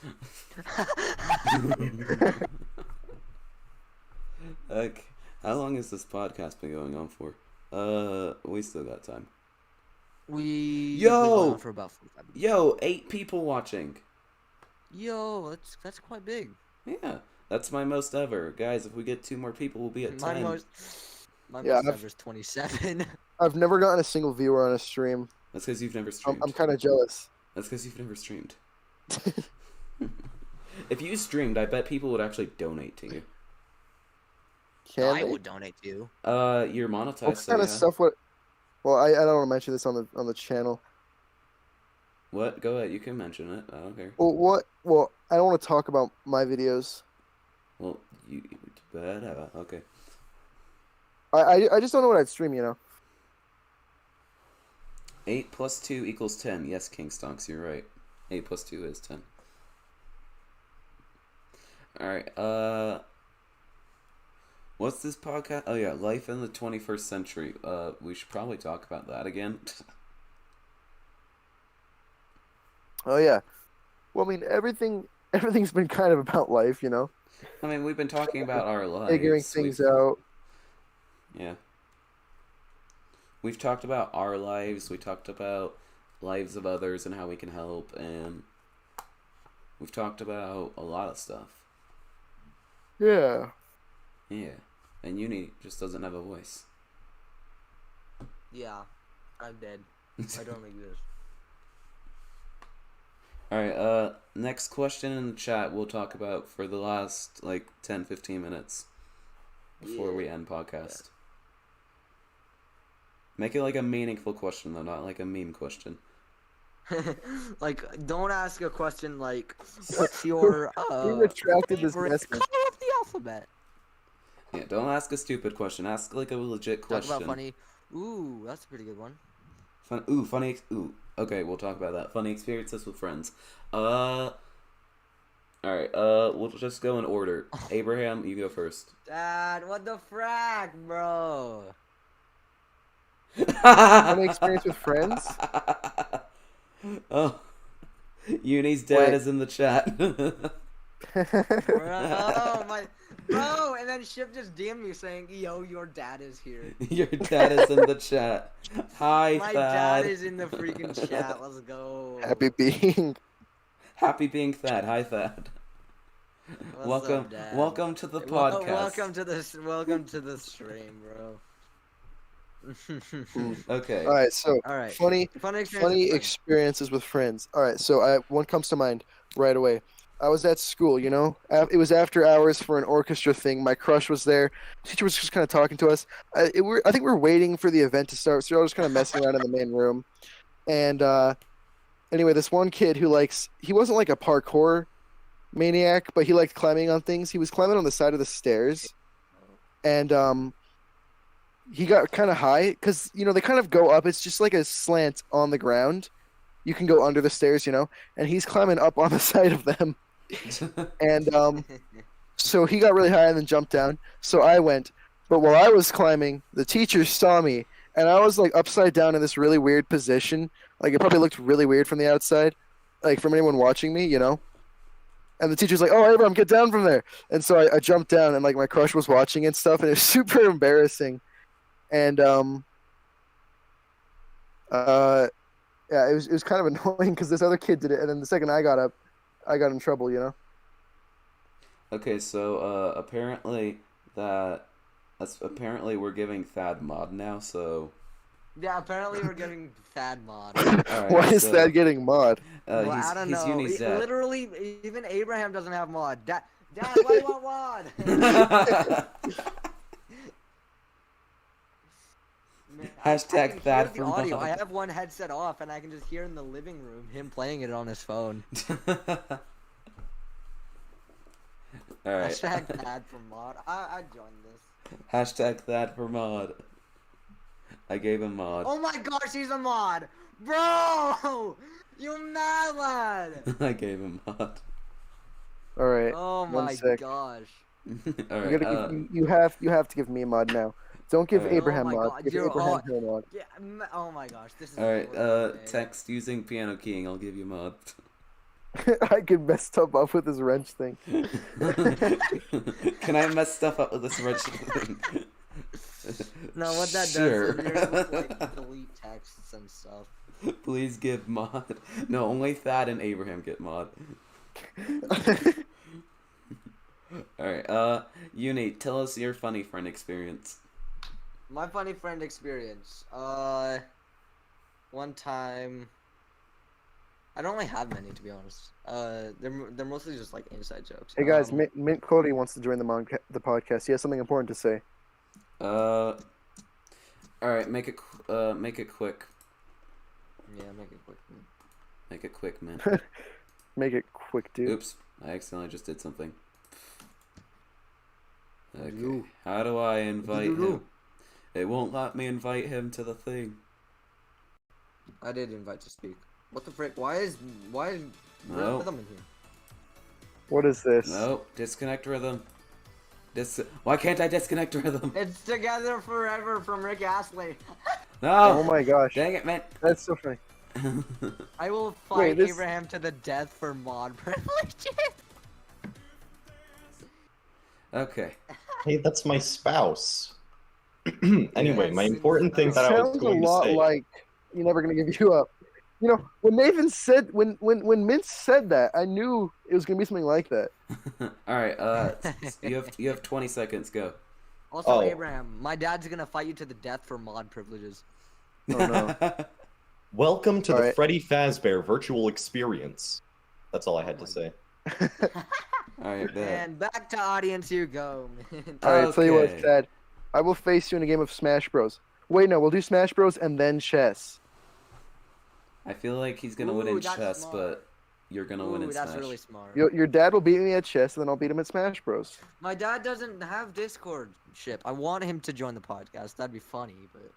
Like, how long has this podcast been going on for? We still got time. We Yo! been going on for about 45 minutes. Yo, 8 people watching. Yo, that's quite big. Yeah, that's my most ever. Guys, if we get 2 more people, we'll be at 10. My Yeah, most ever is 27. I've never gotten a single viewer on a stream. That's because you've never streamed. I'm kind of jealous. That's because you've never streamed. If you streamed, I bet people would actually donate to you. Can I they? would donate to you. You're monetized, What so kind yeah. of stuff would? Well, I don't want to mention this on the channel. What? Go ahead. You can mention it. I don't care. Well, what? Well, I don't want to talk about my videos. Well, you okay. I just don't know what I'd stream. You know. 8 plus 2 equals 10. Yes, King Stonks, you're right. 8 plus 2 is 10. Alright, what's this podcast? Oh yeah, life in the 21st century. We should probably talk about that again. Oh yeah. Well, I mean, everything's been kind of about life, you know, I mean, we've been talking about our figuring lives. things out. Yeah. We've talked about our lives, we talked about lives of others and how we can help, and we've talked about a lot of stuff. Yeah. Yeah. And Uni just doesn't have a voice. Yeah, I'm dead. I don't exist. Alright, next question in the chat we'll talk about for the last, 10-15 minutes before we end podcast. Make it like a meaningful question, though, not like a meme question. Like, don't ask a question like, what's your, We retracted this favorite message. color of the alphabet? Yeah, don't ask a stupid question. Ask, like, a legit question. Talk about funny. Ooh, that's a pretty good one. Funny. Okay, we'll talk about that. Funny experiences with friends. Alright, we'll just go in order. Abraham, you go first. Dad, what the frack, bro? Funny experience with friends? Oh, Uni's dad Wait. is in the chat. Bro, and then Ship just DM'd me saying, yo, your dad is here. Your dad is in the chat. Hi, My Thad. dad is in the freaking chat. Let's go. Happy being. Happy being Thad. Hi, Thad. What's up, Dad? Welcome to the podcast. Welcome to the stream, bro. Okay. All right, so All right. funny experiences with friends. All right, so one comes to mind right away. I was at school, you know. It was after hours for an orchestra thing. My crush was there. Teacher was just kind of talking to us. I think we were waiting for the event to start, so I was kind of messing around in the main room. And anyway, this one kid who he wasn't like a parkour maniac, but he liked climbing on things. He was climbing on the side of the stairs, and he got kind of high because they kind of go up. It's just like a slant on the ground. You can go under the stairs, and he's climbing up on the side of them. And so he got really high and then jumped down. So I went, but while I was climbing, the teacher saw me, and I was like upside down in this really weird position. Like it probably looked really weird from the outside, like from anyone watching me, And the teacher's like, "Oh, Abraham, get down from there." And so I jumped down, and like my crush was watching and stuff, and it was super embarrassing. And yeah, it was kind of annoying because this other kid did it, and then the second I got up, I got in trouble, Okay, so apparently we're giving Thad mod now. So Yeah, apparently we're getting Thad mod. Alright, Why is that getting mod? Well, I don't know. Uni's dad. Literally, even Abraham doesn't have mod. Dad, why do you want mod? Man, Hashtag I can Thad hear for the audio. mod. I have one headset off, and I can just hear in the living room him playing it on his phone. Alright. Hashtag Thad for mod. I joined this. Hashtag Thad for mod. I gave him mod. Oh my gosh, he's a mod, bro! You mad lad? I gave him mod. All right. Oh one my sec. gosh. Alright. You have to give me a mod now. Don't give Alright. Abraham Oh my mod. God, Give you're Abraham all- no mod. Yeah. Oh my gosh, this is. Alright, horrible. text using piano keying, I'll give you mod. I could mess stuff up with this wrench thing. Can I mess stuff up with this wrench thing? No, what that Sure. does is you're able to, like, delete texts and stuff. Please give mod. No, only Thad and Abraham get mod. Alright, Uni, tell us your funny friend experience. My funny friend experience. One time. I don't really have many, to be honest. They're mostly just like inside jokes. Hey guys, Mint Cody wants to join the podcast. He has something important to say. Alright, make it quick. Yeah, make it quick. Make it quick, man. Make it quick, dude. Oops, I accidentally just did something. Okay, You. how do I invite You. him? It won't let me invite him to the thing. I did invite to speak. What the frick? Why is No. rhythm in here? What is this? Nope. Disconnect rhythm. Why can't I disconnect rhythm? It's Together Forever from Rick Astley. No. Oh my gosh. Dang it, man. That's so funny. I will fight Wait, this- Abraham to the death for mod privileges. Okay. Hey, that's my spouse. Anyway, my Yes, important thing it that I was Sounds a going to lot say. like You're Never Gonna Give You Up. You know, when Nathan said when Mintz said that, I knew it was gonna be something like that. All right. You have 20 seconds. Go. Also, Oh. Abraham, my dad's gonna fight you to the death for mod privileges. Oh no. Welcome to the Alright. Freddy Fazbear virtual experience. That's all I had Oh to my say. All right. Bet. And back to audience you go. Man. Alright, tell you what, Okay. Chad. I will face you in a game of Smash Bros. Wait, no, we'll do Smash Bros and then chess. I feel like he's gonna win Ooh, in that's chess, smart. but you're gonna win Ooh, in that's Smash. really smart. Your dad will beat me at chess, and then I'll beat him at Smash Bros. My dad doesn't have Discord ship. I want him to join the podcast. That'd be funny, but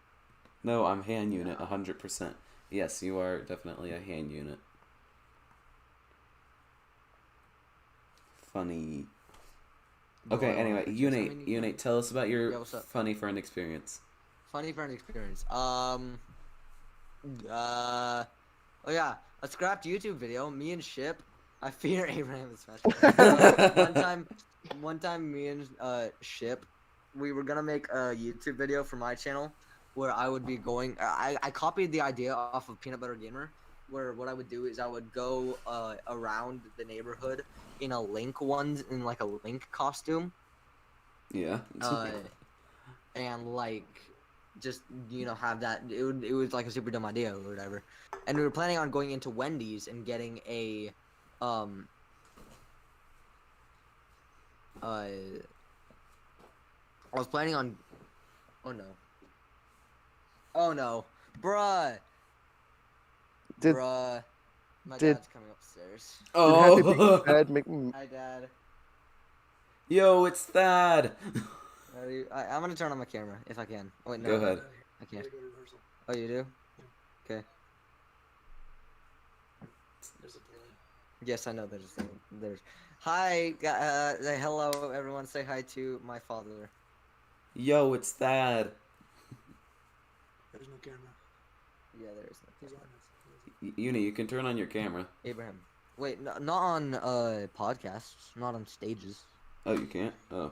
No, I'm hand unit 100%. Yes, you are definitely a hand unit. Funny. Okay, Boy, anyway, I mean, Unate, you Unate, tell us about your Yeah, what's up? funny friend experience. funny friend experience. Oh yeah, a scrapped YouTube video. Me and Ship. I fear Abraham is Smash. One time, me and Ship, we were gonna make a YouTube video for my channel, where I would be going. I copied the idea off of Peanut Butter Gamer, where what I would do is I would go around the neighborhood in a Link in like a Link costume, Yeah. and like just have that. It was like a super dumb idea or whatever, and we were planning on going into Wendy's and getting a I was planning on. Oh no, bruh. Did- Bruh. My did- dad's coming upstairs. Happy Oh, Dad make me... Hi, Dad. yo, it's Thad. I'm gonna turn on my camera if I can. Oh, wait, no. Go ahead. I can't. Oh, you do? Okay. Yes, I know there's. Hi, hello, everyone. Say hi to my father. Yo, it's Thad. There's no camera. Yeah, there is. He's on this. Uni, you can turn on your camera. Abraham. Wait, no, not on podcasts, not on stages. Oh, you can't? Oh.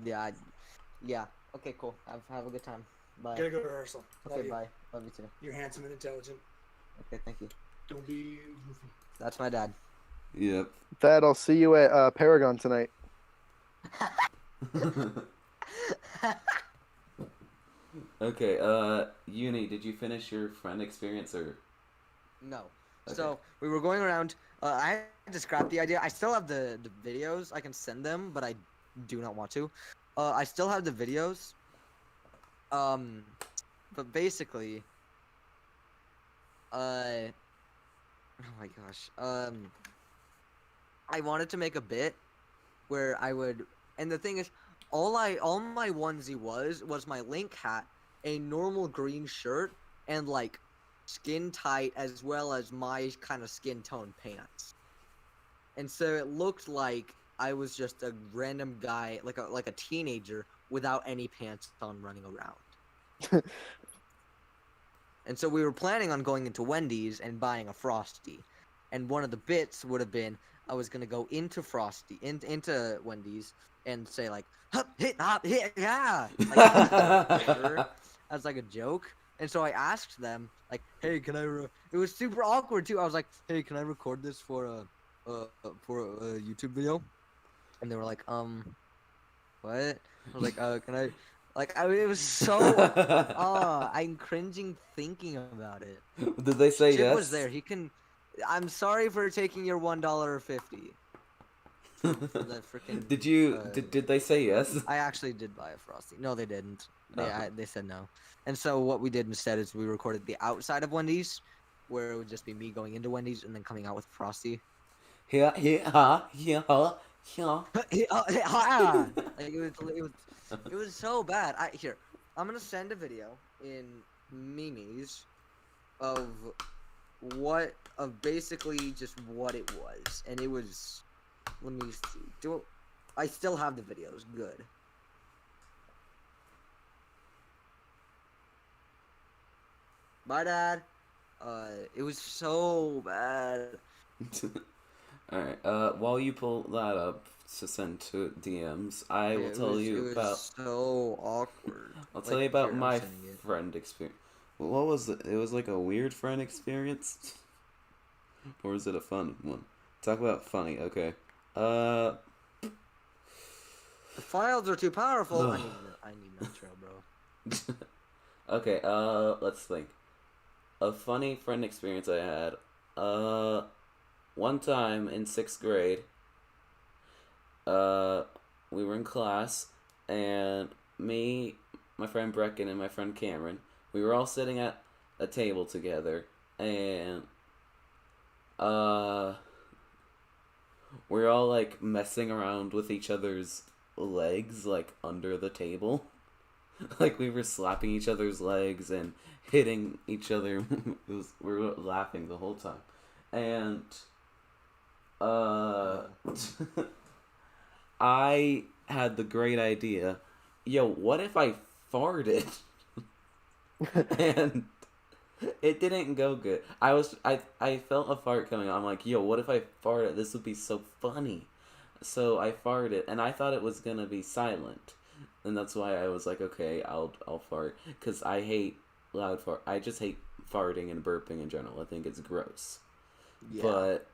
Yeah. Okay, cool. Have a good time. Bye. Gotta go to rehearsal. Love Okay, you. bye. Love you too. You're handsome and intelligent. Okay, thank you. Don't be goofy. That's my dad. Yep. Thad, I'll see you at Paragon tonight. Okay, Uni, did you finish your friend experience or? No. Okay. So we were going around. I had to scrap the idea. I still have the videos. I can send them, but I do not want to. I still have the videos. But basically, oh my gosh. I wanted to make a bit where I would, and the thing is, all my onesie was my Link hat, a normal green shirt, and like skin tight as well as my kind of skin tone pants. And so it looked like I was just a random guy, like a teenager without any pants on running around. And so we were planning on going into Wendy's and buying a Frosty. And one of the bits would have been I was gonna go into into Wendy's and say like hop hit yeah like, as like a joke. And so I asked them like, hey, can I it was super awkward too. I was like, hey, can I record this for a YouTube video? And they were like, what? I was like, can I? Like, it was so. I'm cringing thinking about it. Did they say Chip yes? was there. He can. I'm sorry for taking your $1.50. For the freaking. Did you? Did they say yes? I actually did buy a Frosty. No, they didn't. They Oh. they said no. And so what we did instead is we recorded the outside of Wendy's, where it would just be me going into Wendy's and then coming out with Frosty. Here, here. Like it was so bad. I'm gonna send a video in memes of basically just what it was, and it was. Let me see. I still have the videos. Good. Bye, Dad. It was so bad. Alright, while you pull that up to send to DMs, I will tell you It about. was so awkward. I'll tell you about here, I'm my sending it. friend experience. What was it? It was like a weird friend experience? Or is it a fun one? Talk about funny, okay. The files are too powerful. I need Nitro, bro. Okay, let's think. A funny friend experience I had. One time in 6th grade, we were in class, and me, my friend Brecken, and my friend Cameron, we were all sitting at a table together, and, we were all, like, messing around with each other's legs, like, under the table. Like, we were slapping each other's legs and hitting each other. We were laughing the whole time. And, I had the great idea, yo, what if I farted? And it didn't go good. I felt a fart coming on. I'm like, yo, what if I farted? This would be so funny. So I farted, and I thought it was gonna be silent. And that's why I was like, okay, I'll fart, because I hate loud fart. I just hate farting and burping in general. I think it's gross. Yeah. But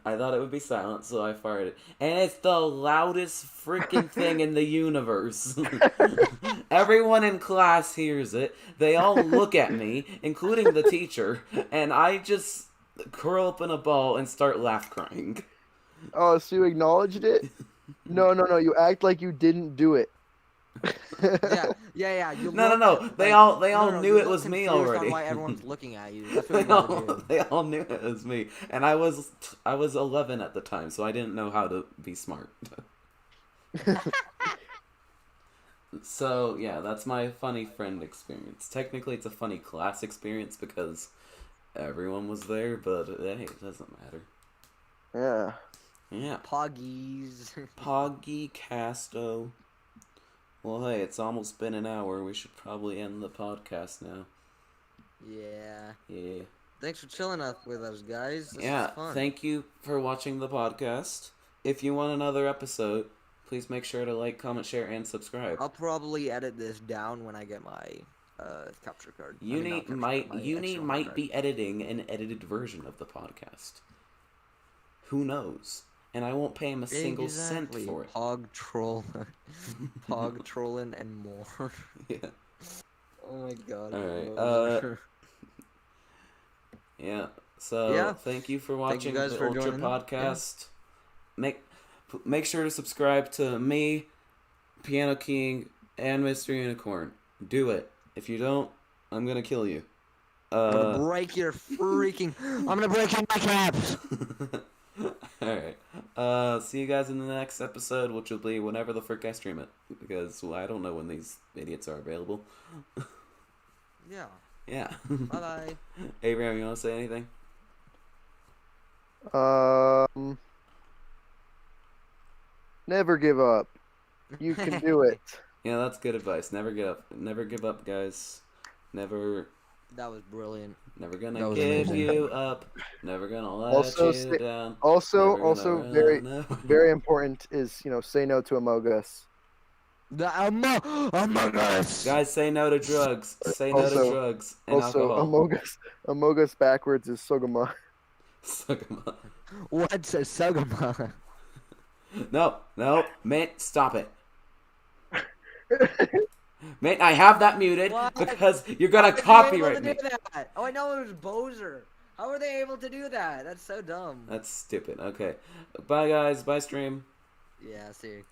I thought it would be silent, so I farted. And it's the loudest freaking thing in the universe. Everyone in class hears it. They all look at me, including the teacher, and I just curl up in a ball and start laugh crying. Oh, so you acknowledged it? No. You act like you didn't do it. Yeah. You No. They all knew it was me already. On why everyone's looking at you. That's what you gotta do. They all knew it was me, and I was 11 at the time, so I didn't know how to be smart. So yeah, that's my funny friend experience. Technically, it's a funny class experience because everyone was there, but hey, it doesn't matter. Yeah. Yeah. Poggies. Poggy Casto. Well, hey, it's almost been an hour. We should probably end the podcast now. Yeah. Yeah. Thanks for chilling up with us, guys. This Yeah, is fun. thank you for watching the podcast. If you want another episode, please make sure to like, comment, share, and subscribe. I'll probably edit this down when I get my capture card. Uni might be editing an edited version of the podcast. Who knows? And I won't pay him a single cent for it. Pog troll, pog trolling, and more. Yeah. Oh my god. Alright, yeah. So Yeah. thank you for watching guys the for Ultra joining. Podcast. Make sure to subscribe to me, Piano King, and Mr. Unicorn. Do it. If you don't, I'm gonna kill you. I'm gonna break your freaking. I'm gonna break your kneecaps. Alright. See you guys in the next episode, which will be whenever the frick I stream it. Because I don't know when these idiots are available. Yeah. Yeah. Bye bye. Abraham, you want to say anything? Never give up. You can do it. Yeah, that's good advice. Never give up. Never give up, guys. Never. That was brilliant. Never That gonna was give amazing. you up. Never gonna let Also, you down. Also, Never gonna very, run away. very important is say no to Among Us. The Among Us. Guys, say no to drugs. Say no to Also- drugs and Also, alcohol. Among Us backwards is Sogama. Suck 'em up. What's a Sugama? No, mate, stop it. Mate, I have that muted What? because you're gonna How were they copyright able me. to do that? Oh, I know it was Bozer. How were they able to do that? That's so dumb. That's stupid. Okay. Bye, guys. Bye, stream. Yeah, see you.